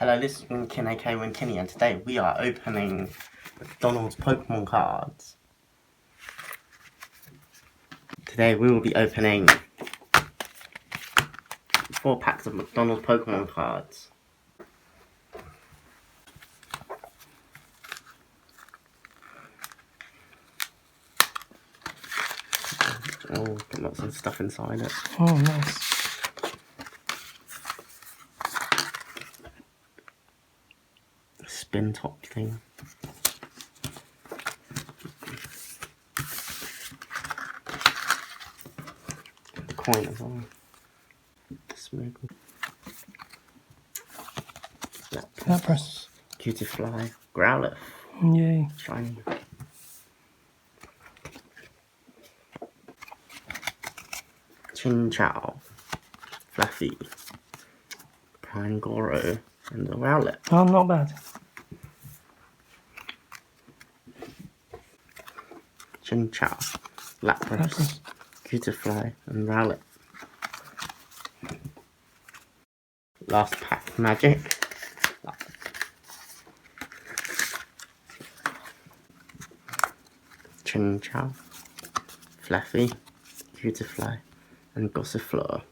Hello, this is Winkin, aka Winkinny, and today we are opening McDonald's Pokemon cards. Today we will be opening 4 packs of McDonald's Pokemon cards. Oh, got lots of stuff inside it. Oh, nice. Spin top thing. The coin as well. The smooth. Lapras. Cutiefly. Growlithe. Yay. Shiny. Chinchou. Fluffy. Pangoro. And a Rowlet. Oh, not bad. Chinchou. Lapras. Cutiefly. And Rowlet. Last pack. Magic. Chinchou. Fluffy. Cutiefly. And Gossifleur.